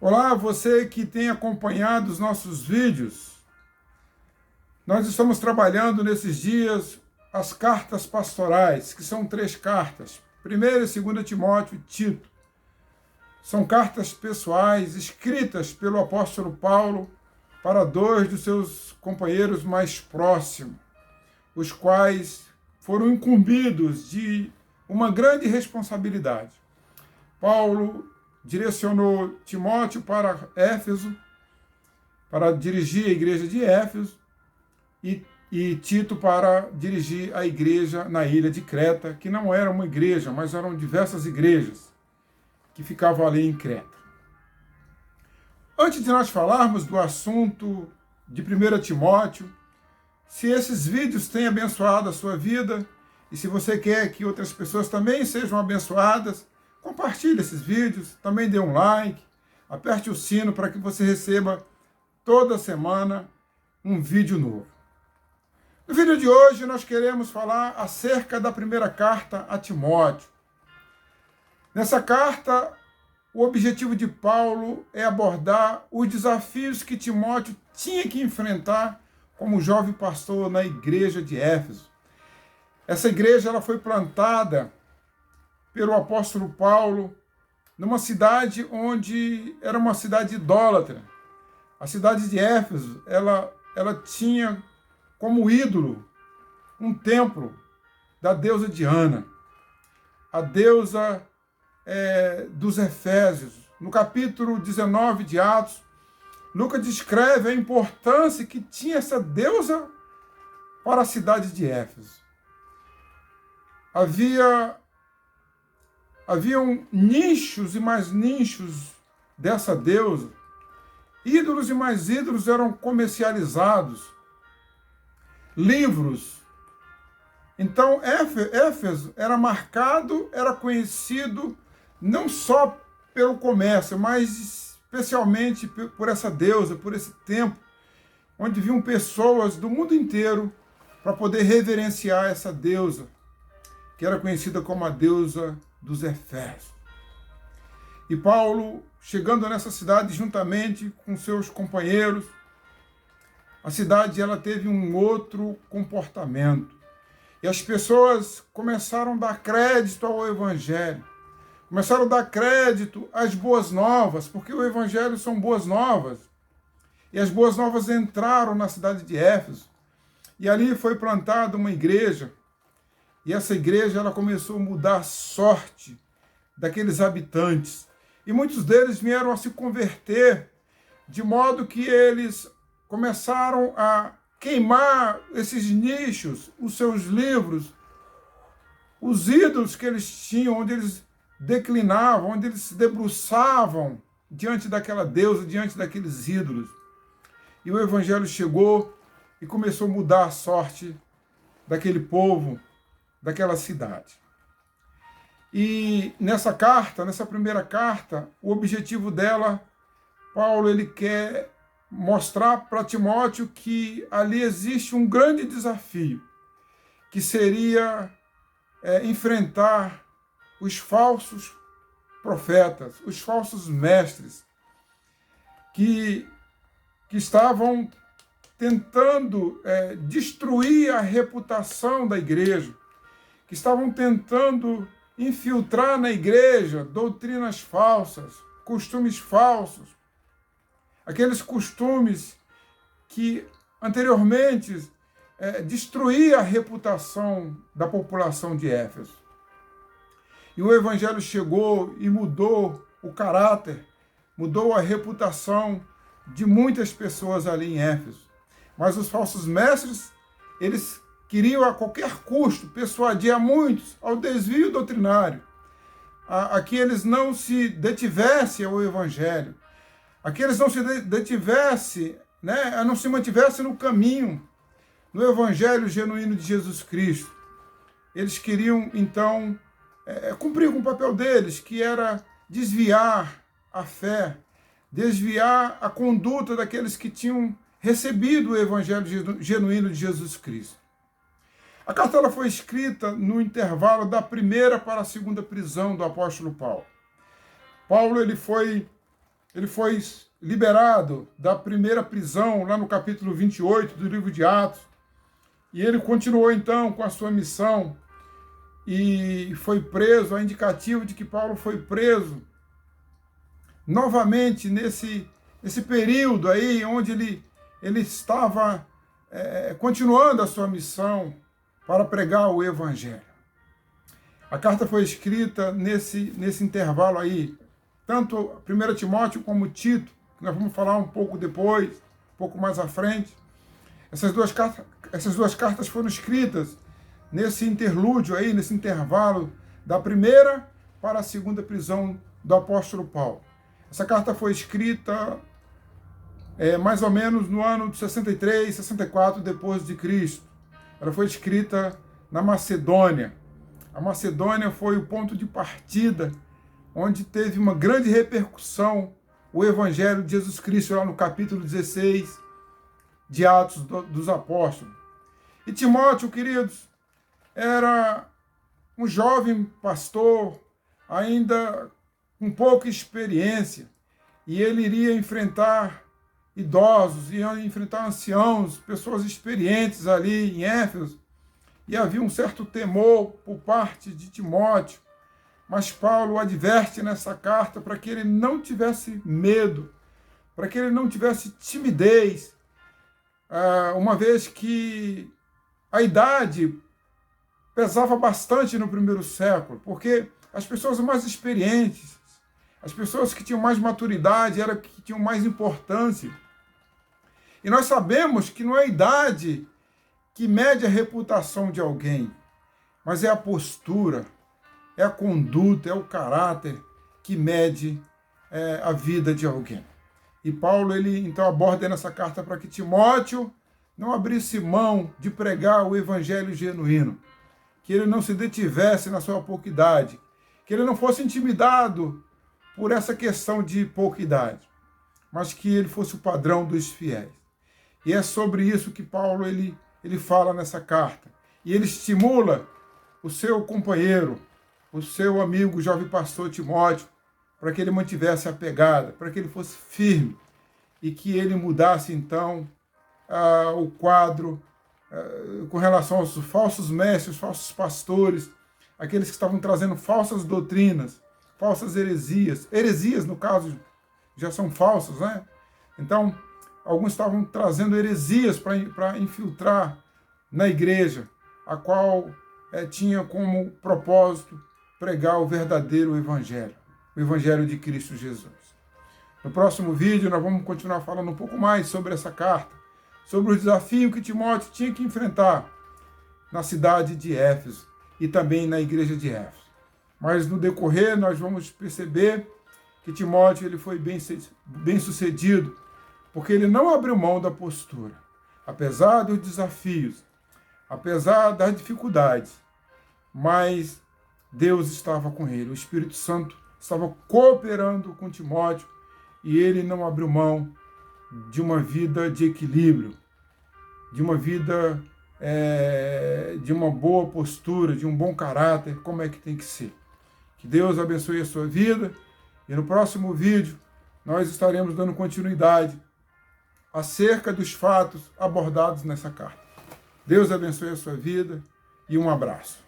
Olá, você que tem acompanhado os nossos vídeos. Nós estamos trabalhando nesses dias as cartas pastorais, que são 3 cartas. 1ª e 2ª Timóteo e Tito. São cartas pessoais escritas pelo apóstolo Paulo para 2 dos seus companheiros mais próximos, os quais foram incumbidos de uma grande responsabilidade. Paulo direcionou Timóteo para Éfeso, para dirigir a igreja de Éfeso, e Tito para dirigir a igreja na ilha de Creta, que não era uma igreja, mas eram diversas igrejas que ficavam ali em Creta. Antes de nós falarmos do assunto de 1 Timóteo, se esses vídeos têm abençoado a sua vida, e se você quer que outras pessoas também sejam abençoadas, compartilhe esses vídeos, também dê um like, aperte o sino para que você receba toda semana um vídeo novo. No vídeo de hoje nós queremos falar acerca da 1ª carta a Timóteo. Nessa carta, o objetivo de Paulo é abordar os desafios que Timóteo tinha que enfrentar como jovem pastor na igreja de Éfeso. Essa igreja ela foi plantada pelo apóstolo Paulo numa cidade onde era uma cidade idólatra. A cidade de Éfeso, ela tinha como ídolo um templo da deusa Diana, a deusa dos Efésios. No capítulo 19 de Atos, Lucas descreve a importância que tinha essa para a cidade de Éfeso. Haviam nichos e mais nichos dessa deusa. Ídolos e mais ídolos eram comercializados. Livros. Então, Éfeso era marcado, era conhecido não só pelo comércio, mas especialmente por essa deusa, por esse templo, onde vinham pessoas do mundo inteiro para poder reverenciar essa deusa, que era conhecida como a deusa dos Efésios. E Paulo, chegando nessa cidade juntamente com seus companheiros, a cidade ela teve um outro comportamento. E as pessoas começaram a dar crédito ao Evangelho. Começaram a dar crédito às boas novas, porque o Evangelho são boas novas. E as boas novas entraram na cidade de Éfeso. E ali foi plantada uma igreja. E essa igreja ela começou a mudar a sorte daqueles habitantes. E muitos deles vieram a se converter, de modo que eles começaram a queimar esses nichos, os seus livros, os ídolos que eles tinham, onde eles declinavam, onde eles se debruçavam diante daquela deusa, diante daqueles ídolos. E o Evangelho chegou e começou a mudar a sorte daquele povo, daquela cidade. E nessa carta, nessa 1ª carta, o objetivo dela, Paulo ele quer mostrar para Timóteo que ali existe um grande desafio, que seria enfrentar os falsos profetas, os falsos mestres, que estavam tentando destruir a reputação da igreja, que estavam tentando infiltrar na igreja doutrinas falsas, costumes falsos, aqueles costumes que anteriormente destruíam a reputação da população de Éfeso. E o Evangelho chegou e mudou o caráter, mudou a reputação de muitas pessoas ali em Éfeso. Mas os falsos mestres, eles queriam a qualquer custo persuadir a muitos ao desvio doutrinário, a que eles não se detivessem ao Evangelho, a que eles não se detivessem, não se mantivessem no caminho, no Evangelho genuíno de Jesus Cristo. Eles queriam, então, cumprir com o papel deles, que era desviar a fé, desviar a conduta daqueles que tinham recebido o Evangelho genuíno de Jesus Cristo. A carta ela foi escrita no intervalo da 1ª para a 2ª prisão do apóstolo Paulo. Paulo ele foi ele foi liberado da primeira prisão, lá no capítulo 28 do livro de Atos, e ele continuou então com a sua missão e foi preso. Há indicativo de que Paulo foi preso novamente nesse período aí onde ele estava continuando a sua missão para pregar o Evangelho. A carta foi escrita nesse intervalo aí, tanto 1 Timóteo como Tito, que nós vamos falar um pouco depois, um pouco mais à frente. Essas duas cartas foram escritas nesse interlúdio aí, nesse intervalo da primeira para a segunda prisão do apóstolo Paulo. Essa carta foi escrita mais ou menos no ano de 63, 64 depois de Cristo. Ela foi escrita na Macedônia. A Macedônia foi o ponto de partida onde teve uma grande repercussão o Evangelho de Jesus Cristo, lá no capítulo 16 de Atos dos Apóstolos. E Timóteo, queridos, era um jovem pastor, ainda com pouca experiência, e ele iria enfrentar idosos, ia enfrentar anciãos, pessoas experientes ali em Éfeso, e havia um certo temor por parte de Timóteo, mas Paulo adverte nessa carta para que ele não tivesse medo, para que ele não tivesse timidez, uma vez que a idade pesava bastante no primeiro século, porque as pessoas mais experientes, as pessoas que tinham mais maturidade, eram que tinham mais importância. E nós sabemos que não é a idade que mede a reputação de alguém, mas é a postura, é a conduta, é o caráter que mede a vida de alguém. E Paulo, ele então aborda nessa carta para que Timóteo não abrisse mão de pregar o evangelho genuíno, que ele não se detivesse na sua pouca idade, que ele não fosse intimidado por essa questão de pouca idade, mas que ele fosse o padrão dos fiéis. E é sobre isso que Paulo ele fala nessa carta. E ele estimula o seu companheiro, o seu amigo, o jovem pastor Timóteo, para que ele mantivesse a pegada, para que ele fosse firme e que ele mudasse, então, o quadro com relação aos falsos mestres, falsos pastores, aqueles que estavam trazendo falsas doutrinas, falsas heresias. Heresias, no caso, já são falsas, né? Então, alguns estavam trazendo heresias para infiltrar na igreja, a qual tinha como propósito pregar o verdadeiro evangelho, o evangelho de Cristo Jesus. No próximo vídeo nós vamos continuar falando um pouco mais sobre essa carta, sobre o desafio que Timóteo tinha que enfrentar na cidade de Éfeso e também na igreja de Éfeso. Mas no decorrer nós vamos perceber que Timóteo ele foi bem sucedido, porque ele não abriu mão da postura, apesar dos desafios, apesar das dificuldades, mas Deus estava com ele, o Espírito Santo estava cooperando com Timóteo e ele não abriu mão de uma vida de equilíbrio, de uma vida de uma boa postura, de um bom caráter, como é que tem que ser. Que Deus abençoe a sua vida e no próximo vídeo nós estaremos dando continuidade acerca dos fatos abordados nessa carta. Deus abençoe a sua vida e um abraço.